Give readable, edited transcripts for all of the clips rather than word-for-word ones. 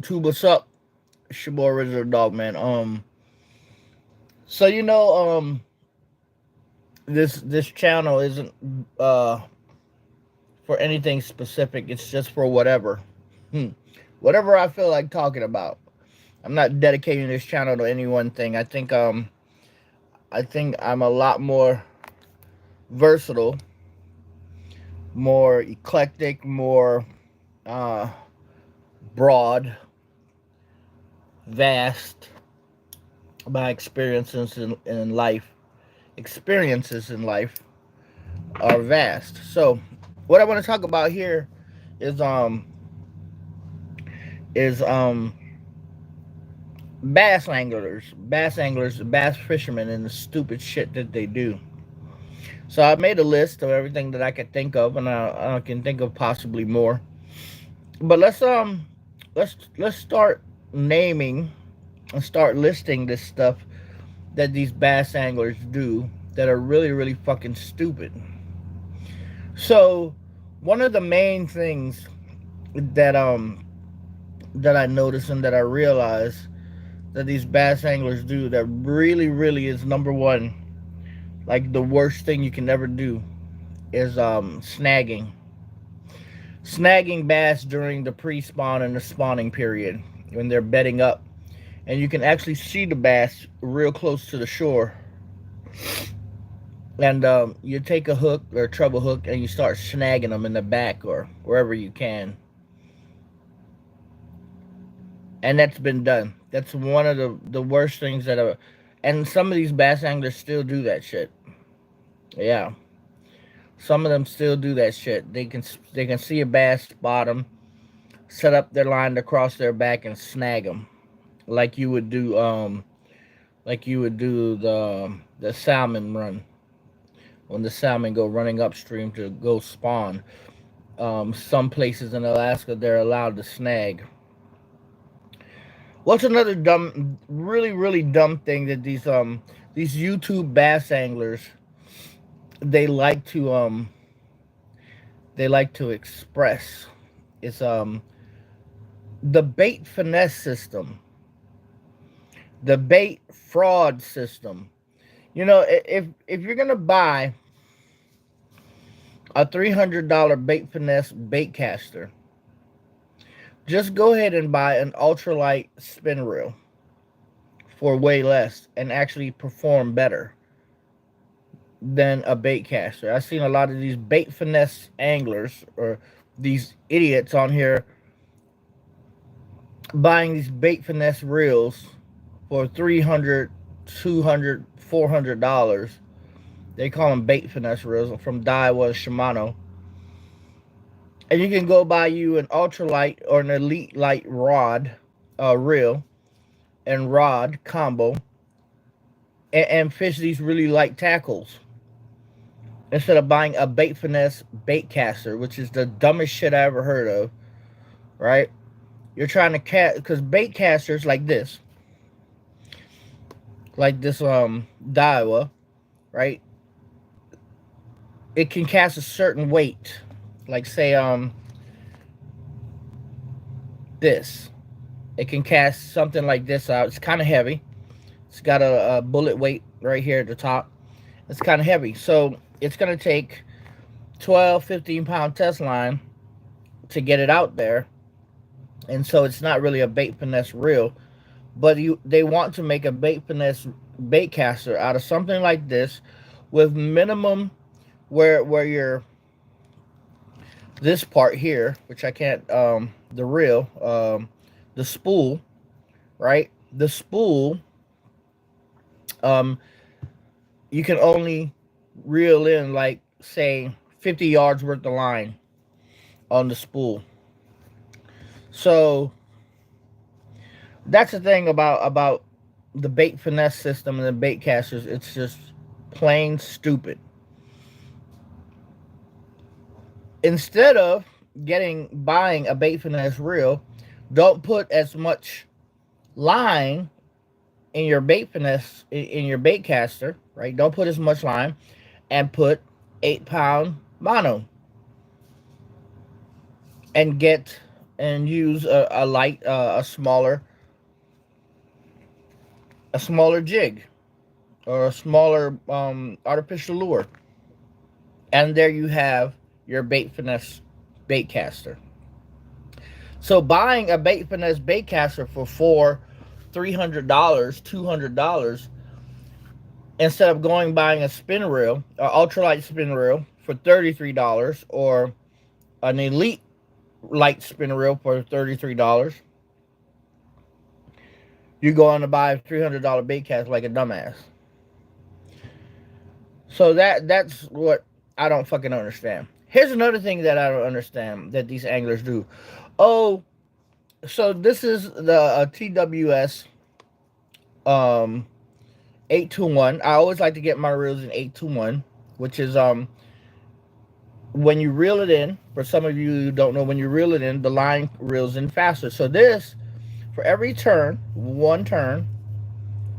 Tube, what's up? It's your boy Original Dog, man. So this channel isn't uh for anything specific. It's just for whatever, whatever I feel like talking about. I'm not dedicating this channel to any one thing. I think I'm a lot more versatile, more eclectic, more uh broad, vast. My in life, experiences in life are vast. So, what I want to talk about here is is bass anglers, bass fishermen, and the stupid shit that they do. So I made a list of everything that I could think of, and I can think of possibly more. But let's start naming and start listing this stuff that these bass anglers do that are really really fucking stupid. So one of the main things that that I notice and that I realize that these bass anglers do that really really is number one, like the worst thing you can ever do, is snagging bass during the pre-spawn and the spawning period when they're bedding up, and you can actually see the bass real close to the shore. And you take a hook or a treble hook and you start snagging them in the back or wherever you can, and that's been done. That's one of the worst things that are, and some of these bass anglers still do that shit. Yeah, some of them still do that shit. They can see a bass bottom, set up their line across their back and snag them like you would do the salmon run when the salmon go running upstream to go spawn. Some places in Alaska they're allowed to snag. What's another dumb, really really dumb thing that these YouTube bass anglers they like to express is the bait finesse system, the bait fraud system. If you're gonna buy a $300 bait finesse bait caster, just go ahead and buy an ultralight spin reel for way less and actually perform better than a bait caster. I've seen a lot of these bait finesse anglers or these idiots on here buying these bait finesse reels for 300, 200, $400. They call them bait finesse reels from Daiwa Shimano. And you can go buy you an ultralight or an elite light rod, reel and rod combo, and fish these really light tackles instead of buying a bait finesse bait caster, which is the dumbest shit I ever heard of. Right? You're trying to cast, because bait casters like this Daiwa, right? It can cast a certain weight, like say this. It can cast something like this out. It's kind of heavy. It's got a bullet weight right here at the top. It's kind of heavy, so it's gonna take 12, 15 pound test line to get it out there, and so it's not really a bait finesse reel. But they want to make a bait finesse bait caster out of something like this, with minimum where you're this part here, which I can't the reel the spool, right? The spool, um you can only reel in like say 50 yards worth of line on the spool. So that's the thing about the bait finesse system and the bait casters. It's just plain stupid. Instead of getting buying a bait finesse reel, don't put as much line in your bait finesse in your bait caster, right? Don't put as much line, and put 8 pound mono, and get and use a light, a smaller jig or a smaller artificial lure, and there you have your bait finesse bait caster. So buying a bait finesse bait caster for $300, $200, instead of going buying a spin reel, an ultralight spin reel for $33, or an elite light spin reel for $33, you're going to buy a $300 bait cast like a dumbass. So that's what I don't fucking understand. Here's another thing that I don't understand that these anglers do. Oh, so this is the TWS 821. I always like to get my reels in 821, which is when you reel it in. For some of you who don't know, when you reel it in, the line reels in faster. So this, for every turn, one turn,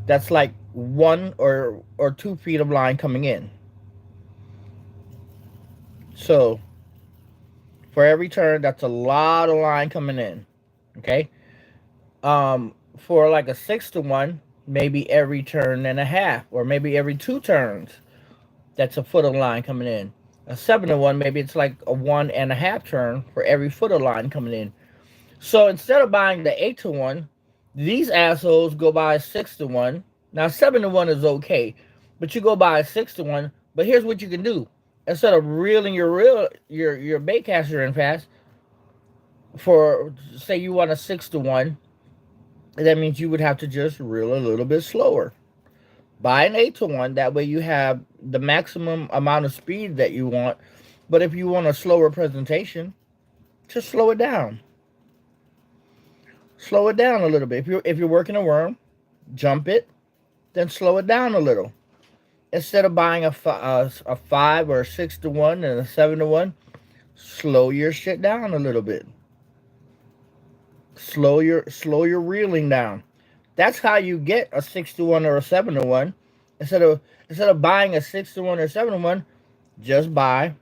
that's like 1 or 2 feet of line coming in. So for every turn, that's a lot of line coming in. Okay. For like a 6-to-1, maybe every turn and a half, or maybe every 2 turns, that's a foot of line coming in. A 7-to-1, maybe it's like a 1.5 turn for every foot of line coming in. So instead of buying the 8-to-1, these assholes go buy a 6-to-1. Now 7-to-1 is okay, but you go buy a 6-to-1. But here's what you can do: instead of reeling your bait caster in fast, for say you want a 6-to-1, that means you would have to just reel a little bit slower. Buy an 8-to-1. That way you have the maximum amount of speed that you want. But if you want a slower presentation, just slow it down. Slow it down a little bit. If you're working a worm, jump it, then slow it down a little. Instead of buying a 5 or a 6-to-1 and a 7-to-1, slow your shit down a little bit. Slow your reeling down. That's how you get a 6-to-1 or a 7-to-1. Instead of buying a 6-to-1 or 7-to-1, just buy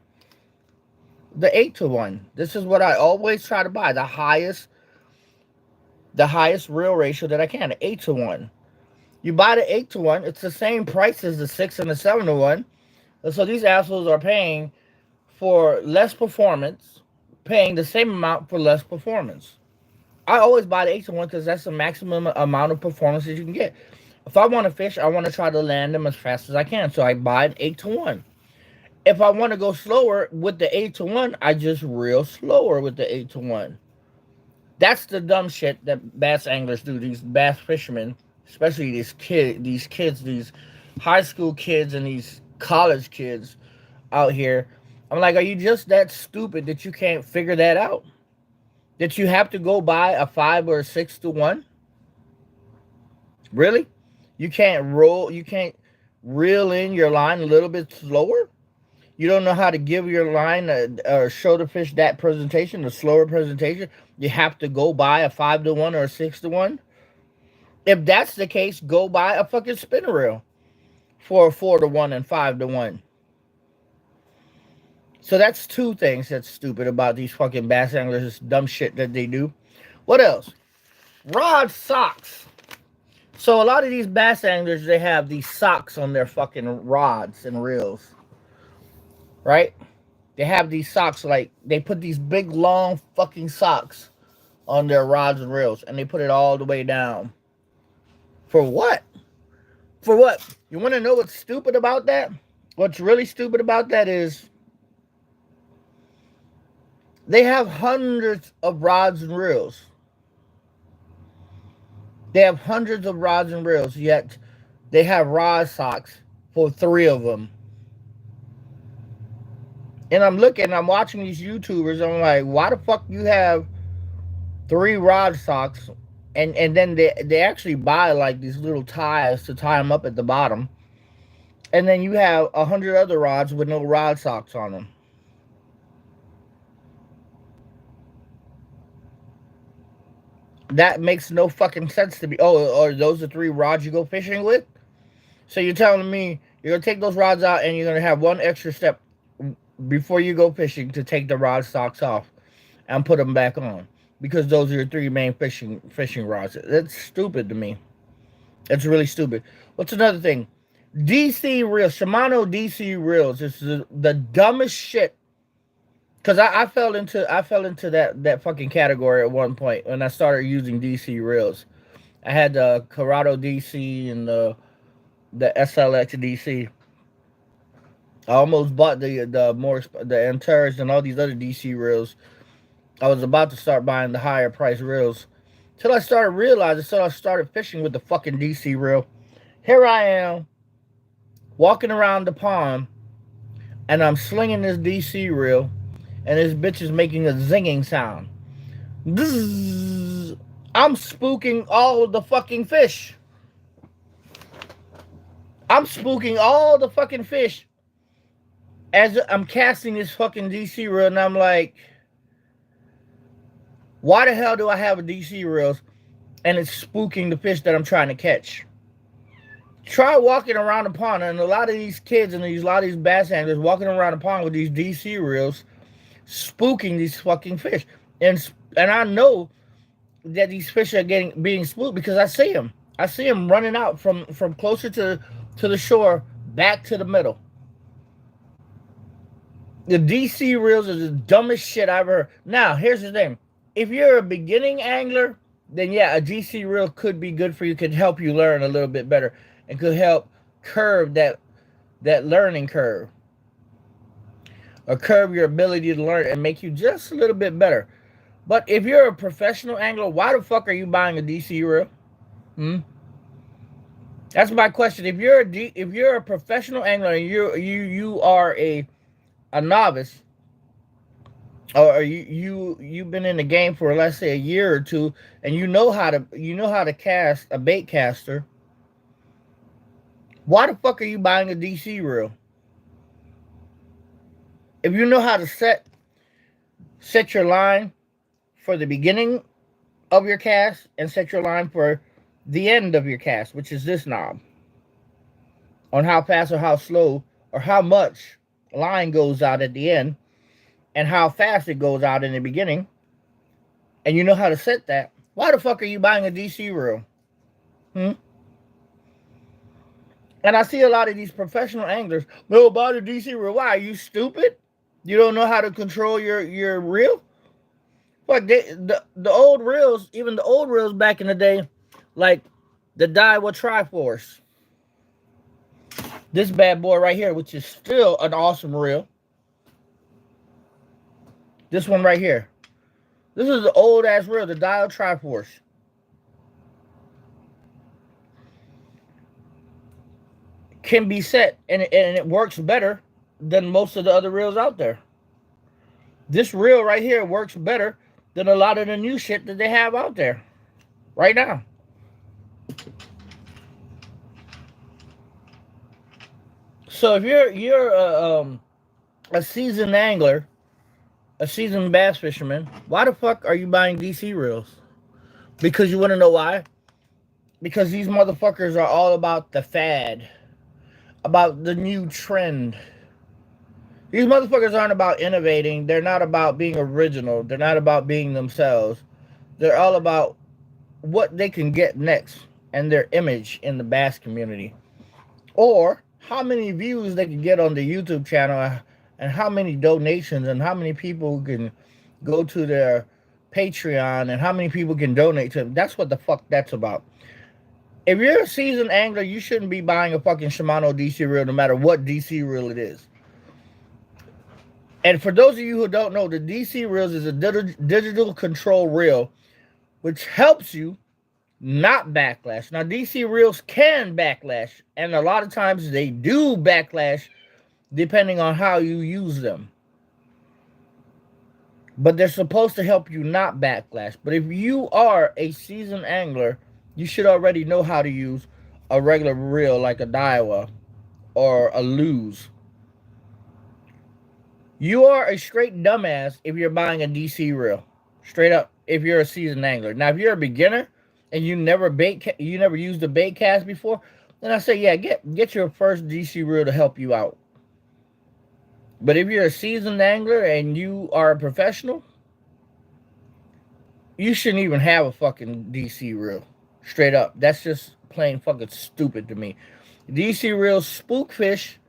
the 8-to-1. This is what I always try to buy: the highest reel ratio that I can, 8-to-1. You buy the 8-to-1, it's the same price as the 6 and the 7-to-1. So these assholes are paying for less performance, paying the same amount for less performance. I always buy the 8-to-1 because that's the maximum amount of performance that you can get. If I want to fish, I want to try to land them as fast as I can, so I buy an 8-to-1. If I want to go slower with the 8-to-1, I just reel slower with the 8-to-1. That's the dumb shit that bass anglers do. These bass fishermen, especially these kids, these high school kids and these college kids out here. I'm like, are you just that stupid that you can't figure that out? That you have to go buy a 5 or a 6-to-1? Really? You can't reel in your line a little bit slower? You don't know how to give your line or show the fish that presentation, a slower presentation? You have to go buy a 5-to-1 or a 6-to-1? If that's the case, go buy a fucking spinner reel for a 4-to-1 and 5-to-1. So that's 2 things that's stupid about these fucking bass anglers, this dumb shit that they do. What else? Rod socks. So a lot of these bass anglers, they have these socks on their fucking rods and reels. Right? They have these socks, like, they put these big, long fucking socks on their rods and reels, and they put it all the way down. For what? For what? You want to know what's stupid about that? What's really stupid about that is they have hundreds of rods and reels. They have hundreds of rods and reels, yet they have rod socks for 3 of them. And I'm watching these YouTubers, I'm like, why the fuck you have 3 rod socks? And then they actually buy like these little ties to tie them up at the bottom. And then you have 100 other rods with no rod socks on them. That makes no fucking sense to me. Oh, are those the 3 rods you go fishing with? So you're telling me you're going to take those rods out and you're going to have one extra step before you go fishing to take the rod socks off and put them back on. because those are your three main fishing rods. That's stupid to me. It's really stupid. What's another thing? DC reels, Shimano DC reels. This is the dumbest shit. Cause I fell into that fucking category at one point when I started using DC reels. I had the Corrado DC and the SLX DC. I almost bought the Antares and all these other DC reels. I was about to start buying the higher price reels. Till I started realizing, so I started fishing with the fucking DC reel. Here I am, walking around the pond, and I'm slinging this DC reel, and this bitch is making a zinging sound. Bzzz. I'm spooking all the fucking fish. I'm spooking all the fucking fish as I'm casting this fucking DC reel, and I'm like, why the hell do I have a DC reel and it's spooking the fish that I'm trying to catch? Try walking around the pond, and a lot of these kids and a lot of these bass anglers walking around the pond with these DC reels, spooking these fucking fish. And I know that these fish are being spooked because I see them. I see them running out from closer to the shore back to the middle. The DC reels are the dumbest shit I've ever heard. Now, here's the thing. If you're a beginning angler, then yeah, a DC reel could be good for you, could help you learn a little bit better, and could help curve that learning curve. Or curve your ability to learn and make you just a little bit better. But if you're a professional angler, why the fuck are you buying a DC reel? That's my question. If you're a professional angler and you are a novice, or you've been in the game for, let's say, a year or two, and you know how to cast a bait caster, why the fuck are you buying a DC reel? If you know how to set your line for the beginning of your cast and set your line for the end of your cast, which is this knob, on how fast or how slow or how much line goes out at the end and how fast it goes out in the beginning, and you know how to set that, why the fuck are you buying a DC reel? And I see a lot of these professional anglers, no, buy the DC reel. Why? Are you stupid? You don't know how to control your reel? Like the old reels, even the old reels back in the day, like the Daiwa Triforce. This bad boy right here, which is still an awesome reel. This one right here. This is the old ass reel, the Daiwa Triforce. Can be set, and it works better than most of the other reels out there. This reel right here works better than a lot of the new shit that they have out there right now. So if you're a seasoned angler, a seasoned bass fisherman, why the fuck are you buying DC reels? Because you want to know why? Because these motherfuckers are all about the fad, about the new trend. These motherfuckers aren't about innovating. They're not about being original. They're not about being themselves. They're all about what they can get next and their image in the bass community. Or how many views they can get on the YouTube channel, and how many donations, and how many people can go to their Patreon, and how many people can donate to them. That's what the fuck that's about. If you're a seasoned angler, you shouldn't be buying a fucking Shimano DC reel, no matter what DC reel it is. And for those of you who don't know, the DC reels is a digital control reel, which helps you not backlash. Now, DC reels can backlash, and a lot of times they do backlash depending on how you use them. But they're supposed to help you not backlash. But if you are a seasoned angler, you should already know how to use a regular reel like a Daiwa or a Lew's. You are a straight dumbass if you're buying a DC reel. Straight up, if you're a seasoned angler. Now, if you're a beginner and you never used a bait cast before, then I say, yeah, get your first DC reel to help you out. But if you're a seasoned angler and you are a professional, you shouldn't even have a fucking DC reel. Straight up. That's just plain fucking stupid to me. DC reel spook fish.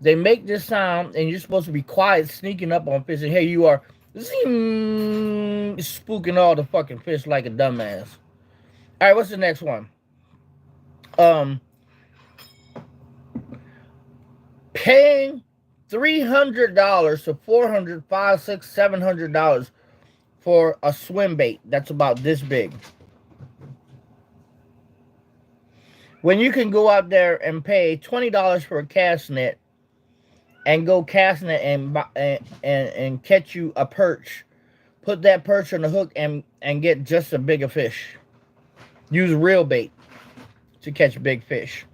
They make this sound, and you're supposed to be quiet, sneaking up on fish, and here you are, zing, spooking all the fucking fish like a dumbass. All right, what's the next one? Um, Paying $300 to $400, $500, $600, $700 for a swim bait that's about this big. When you can go out there and pay $20 for a cast net and go casting it and catch you a perch, put that perch on the hook and get just a bigger fish. Use real bait to catch big fish.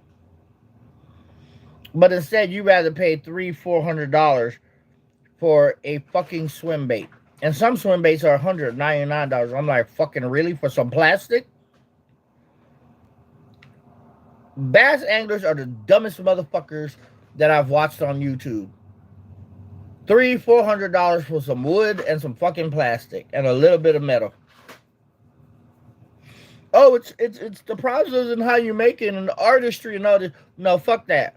But instead, you rather pay $300-$400 for a fucking swim bait. And some swim baits are $199. I'm like, fucking really? For some plastic? Bass anglers are the dumbest motherfuckers that I've watched on YouTube. $300-$400 for some wood and some fucking plastic and a little bit of metal. Oh, it's the process and how you make it and the artistry and all this. No, fuck that.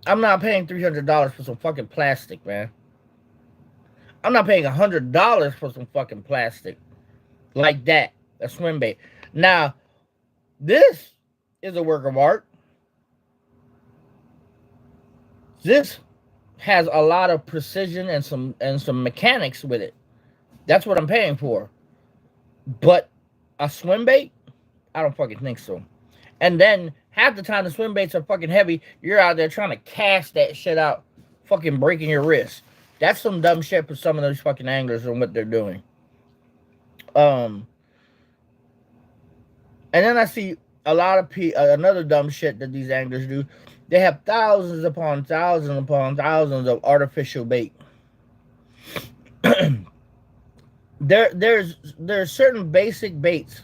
I'm not paying $300 for some fucking plastic, man. I'm not paying $100 for some fucking plastic like that. A swim bait. Now, this is a work of art. This has a lot of precision and some mechanics with it. That's what I'm paying for. But a swim bait? I don't fucking think so. And then half the time the swim baits are fucking heavy, you're out there trying to cast that shit out, fucking breaking your wrist. That's some dumb shit for some of those fucking anglers and what they're doing. And then I see a lot of another dumb shit that these anglers do. They have thousands upon thousands of artificial bait. There's certain basic baits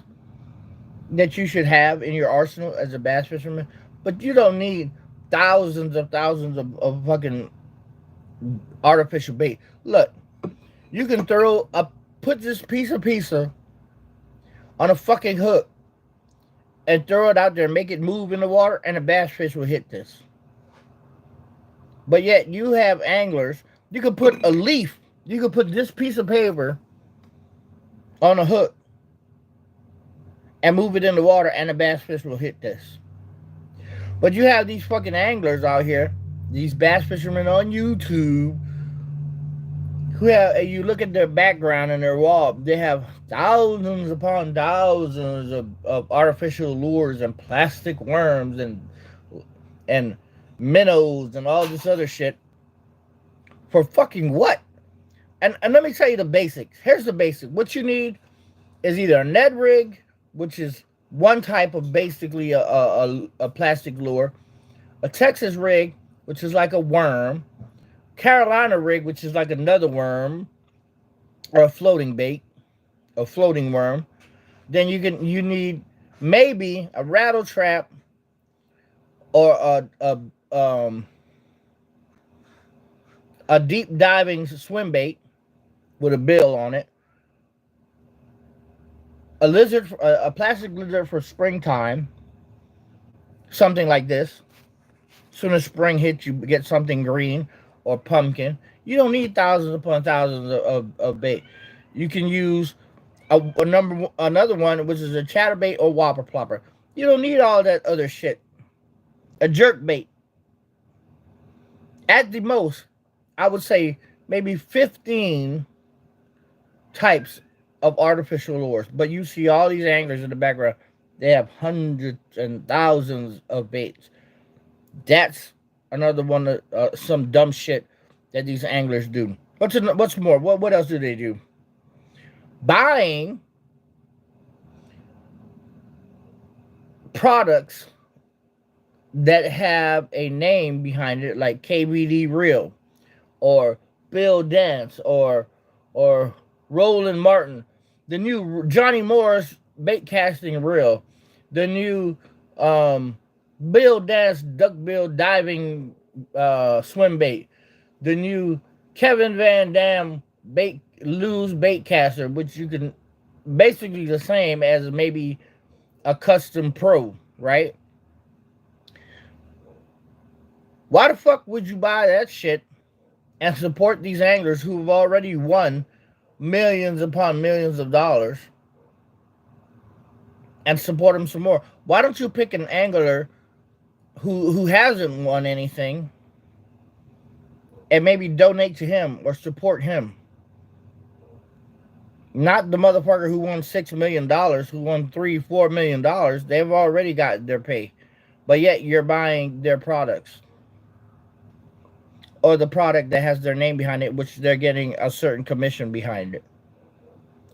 that you should have in your arsenal as a bass fisherman, but you don't need thousands of fucking artificial bait. Look, you can put this piece of pizza on a fucking hook and throw it out there and make it move in the water, and a bass fish will hit this. But yet you have anglers, you can put a leaf, you can put this piece of paper on a hook and move it in the water, and a bass fish will hit this. But you have these fucking anglers out here, these bass fishermen on YouTube, who have, you look at their background and their wall, they have thousands upon thousands of artificial lures and plastic worms and minnows and all this other shit. For fucking what? And let me tell you the basics. Here's the basic. What you need is either a Ned rig, which is one type of basically a plastic lure, a Texas rig, which is like a worm, Carolina rig, which is like another worm, or a floating bait, a floating worm. Then you need maybe a rattle trap or a deep diving swim bait with a bill on it, a plastic lizard for springtime, something like this. As soon as spring hits, you get something green or pumpkin. You don't need thousands upon thousands of bait. You can use another one, which is a chatterbait or whopper plopper. You don't need all that other shit. A jerk bait. At the most, I would say maybe 15 types of artificial lures. But you see all these anglers in the background, they have hundreds and thousands of baits. That's another one of some dumb shit that these anglers do. What's more? What else do they do? Buying products that have a name behind it, like KVD Reel, or Bill Dance, or Roland Martin, the new Johnny Morris bait casting reel, the new Bill Dance duckbill diving swim bait, the new Kevin Van Dam bait caster, which you can basically the same as maybe a custom pro, right? Why the fuck would you buy that shit and support these anglers who have already won millions upon millions of dollars and support them some more? Why don't you pick an angler who hasn't won anything and maybe donate to him or support him? Not the motherfucker who won $6 million, who won $3-4 million. They've already got their pay, but yet you're buying their products or the product that has their name behind it, which they're getting a certain commission behind it,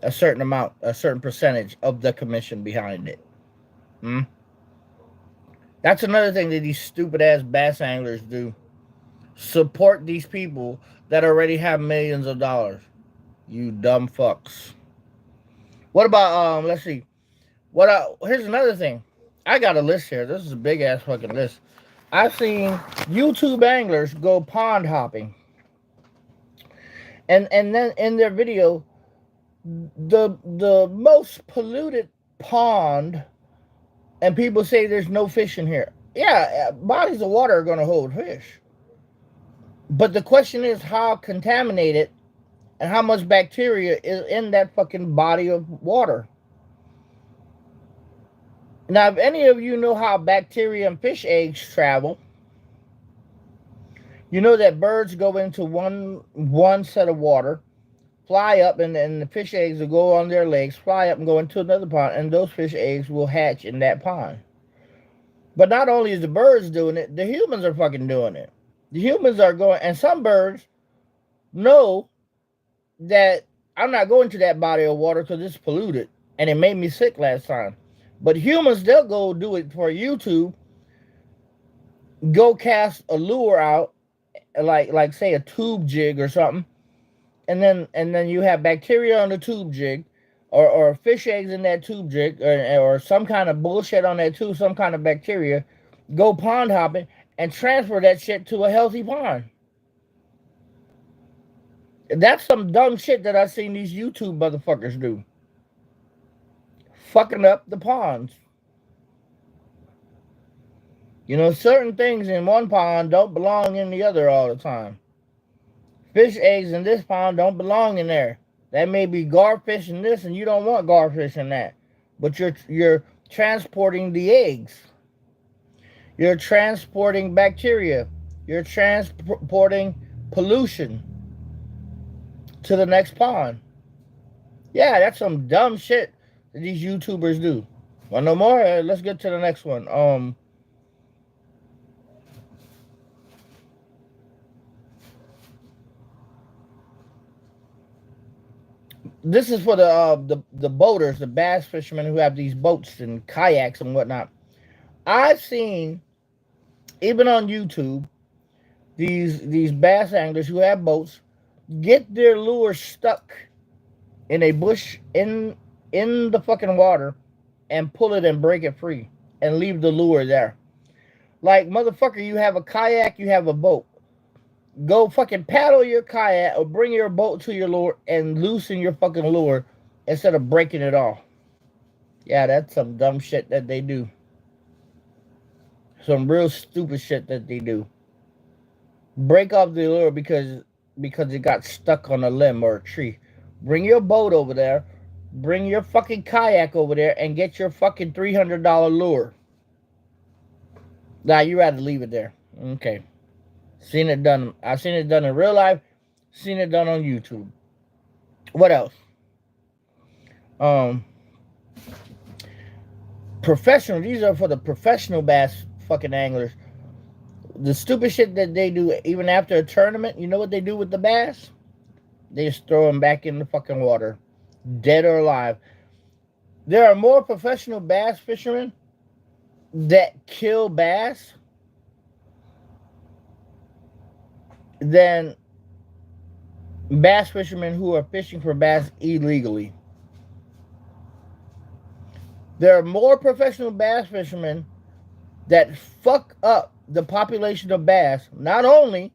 a certain amount, a certain percentage of the commission behind it. That's another thing that these stupid ass bass anglers do. Support these people that already have millions of dollars. You dumb fucks. What about let's see. Here's another thing. I got a list here. This is a big ass fucking list. I've seen YouTube anglers go pond hopping. And then in their video, the most polluted pond, and people say there's no fish in here. Yeah, bodies of water are gonna hold fish. But the question is how contaminated and how much bacteria is in that fucking body of water. Now, if any of you know how bacteria and fish eggs travel, you know that birds go into one set of water, fly up, and the fish eggs will go on their legs, fly up and go into another pond, and those fish eggs will hatch in that pond. But not only is the birds doing it, the humans are fucking doing it. The humans are going, and some birds know that I'm not going to that body of water because it's polluted and it made me sick last time. But humans, they'll go do it for YouTube, go cast a lure out, like say a tube jig or something, and then you have bacteria on the tube jig, or fish eggs in that tube jig, or some kind of bullshit on that tube, some kind of bacteria, go pond hopping and transfer that shit to a healthy pond. That's some dumb shit that I've seen these YouTube motherfuckers do. Fucking up the ponds. You know, certain things in one pond don't belong in the other all the time. Fish eggs in this pond don't belong in there. That may be garfish in this, and you don't want garfish in that. But you're transporting the eggs. You're transporting bacteria. You're transporting pollution to the next pond. Yeah, that's some dumb shit that these YouTubers do. Want no more? Let's get to the next one. This is for the boaters, the bass fishermen who have these boats and kayaks and whatnot. I've seen, even on YouTube, these bass anglers who have boats get their lure stuck in a bush in the fucking water and pull it and break it free and leave the lure there. Like, motherfucker, you have a kayak, you have a boat. Go fucking paddle your kayak or bring your boat to your lure and loosen your fucking lure instead of breaking it off. Yeah, that's some dumb shit that they do. Some real stupid shit that they do. Break off the lure because it got stuck on a limb or a tree. Bring your boat over there. Bring your fucking kayak over there and get your fucking $300 lure. Nah, you rather leave it there. Okay. Seen it done. I've seen it done in real life. Seen it done on YouTube. What else? Professional. These are for the professional bass fucking anglers. The stupid shit that they do even after a tournament. You know what they do with the bass? They just throw them back in the fucking water, dead or alive. There are more professional bass fishermen that kill bass than bass fishermen who are fishing for bass illegally. There are more professional bass fishermen that fuck up the population of bass, not only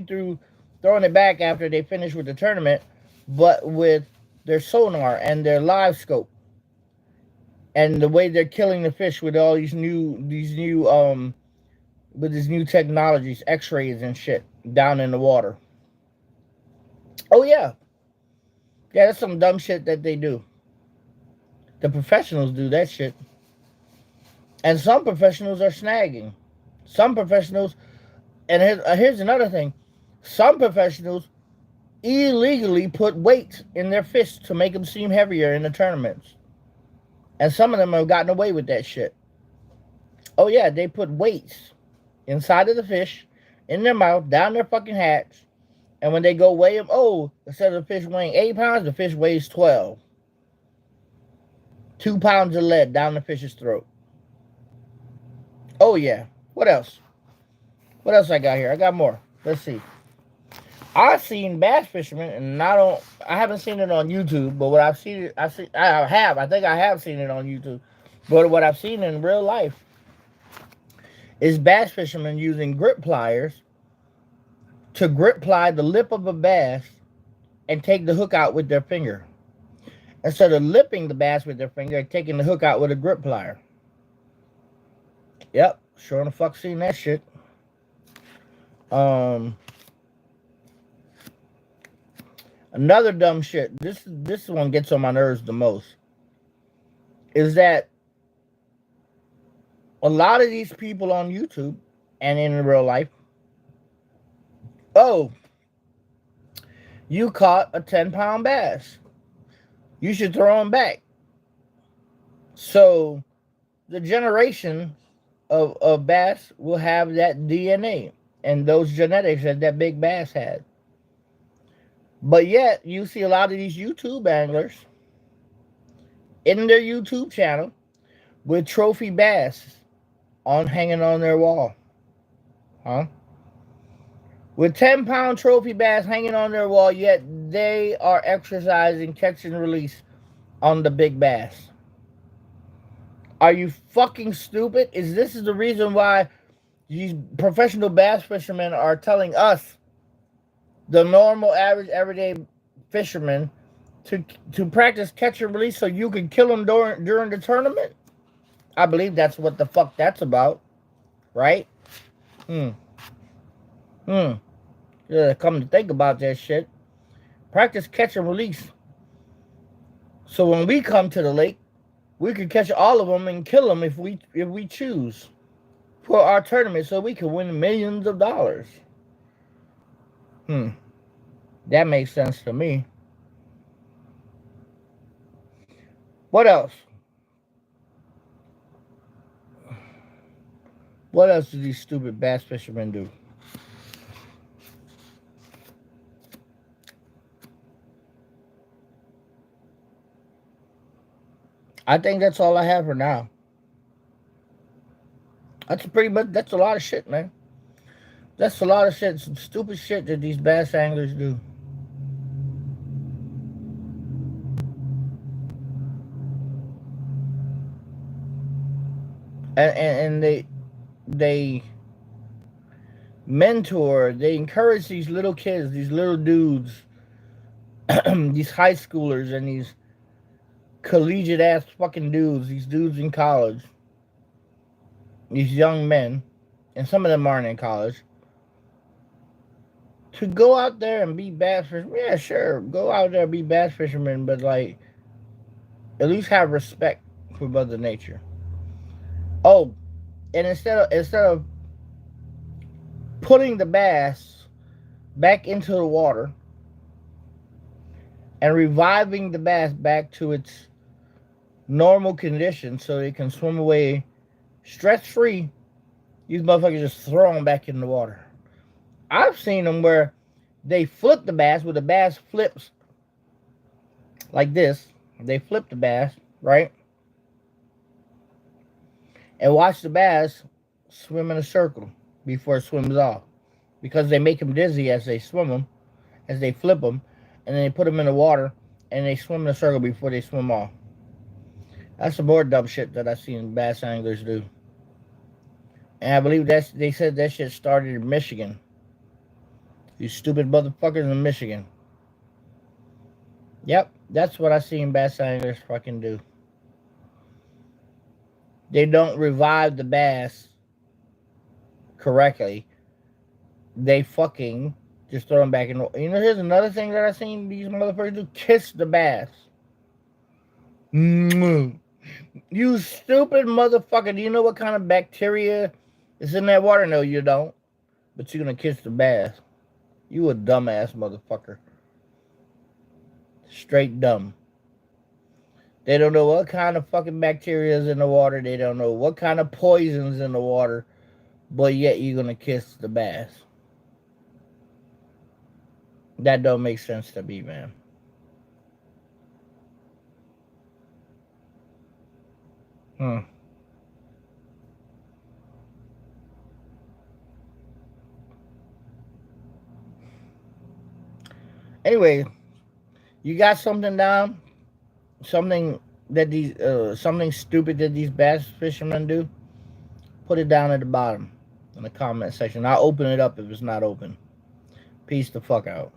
through throwing it back after they finish with the tournament, but with their sonar and their live scope, and the way they're killing the fish with all these new with these new technologies, X-rays and shit down in the water. Oh yeah, yeah, that's some dumb shit that they do. The professionals do that shit, and some professionals are snagging. Some professionals, and here's another thing: some professionals illegally put weights in their fish to make them seem heavier in the tournaments, and some of them have gotten away with that shit. Oh yeah, they put weights inside of the fish, in their mouth, down their fucking hats, and when they go weigh them, oh, instead of the fish weighing 8 pounds, the fish weighs 12. 2 pounds of lead down the fish's throat. Oh yeah. What else? What else I got here? I got more. Let's see. I've seen bass fishermen, and I haven't seen it on YouTube, but what I've seen, I think I have seen it on YouTube, but what I've seen in real life is bass fishermen using grip pliers to grip ply the lip of a bass and take the hook out with their finger, instead of lipping the bass with their finger and taking the hook out with a grip plier. Yep, sure the fuck seen that shit. Another dumb shit. This one gets on my nerves the most. Is that a lot of these people on YouTube and in real life, oh, you caught a 10-pound bass, you should throw him back. So the generation of bass will have that DNA and those genetics that big bass had. But yet, you see a lot of these YouTube anglers in their YouTube channel with trophy bass hanging on their wall. Huh? With 10-pound trophy bass hanging on their wall, yet they are exercising catch and release on the big bass. Are you fucking stupid? This is the reason why these professional bass fishermen are telling us, the normal, average, everyday fishermen, to practice catch and release so you can kill them during the tournament? I believe that's what the fuck that's about, right? Yeah, come to think about that shit. Practice catch and release. So when we come to the lake, we can catch all of them and kill them if we choose for our tournament, so we can win millions of dollars. That makes sense to me. What else? What else do these stupid bass fishermen do? I think that's all I have for now. That's a lot of shit, man. That's a lot of shit, some stupid shit that these bass anglers do. And they mentor, they encourage these little kids, these little dudes, these high schoolers and these collegiate ass fucking dudes, these dudes in college, these young men, and some of them aren't in college, to go out there and be bass fishermen. Yeah, sure, go out there and be bass fishermen, but like, at least have respect for Mother Nature. Oh, and instead of putting the bass back into the water and reviving the bass back to its normal condition so it can swim away stress-free, these motherfuckers just throw them back in the water. I've seen them where they flip the bass, where the bass flips like this. They flip the bass, right? And watch the bass swim in a circle before it swims off, because they make them dizzy as they swim them, as they flip them, and then they put them in the water and they swim in a circle before they swim off. That's some more dumb shit that I've seen bass anglers do. And I believe they said that shit started in Michigan. You stupid motherfuckers in Michigan. Yep, That's what I seen bass anglers fucking do. They don't revive the bass correctly. They fucking just throw them back in. You know, here's another thing that I seen these motherfuckers do: kiss the bass. Mm. You stupid motherfucker! Do you know what kind of bacteria is in that water? No, you don't. But you're gonna kiss the bass. You a dumbass motherfucker. Straight dumb. They don't know what kind of fucking bacteria is in the water. They don't know what kind of poison's in the water. But yet you're gonna kiss the bass. That don't make sense to me, man. Hmm. Anyway, you got something down? Something that these something stupid that these bass fishermen do? Put it down at the bottom in the comment section. I'll open it up if it's not open. Peace the fuck out.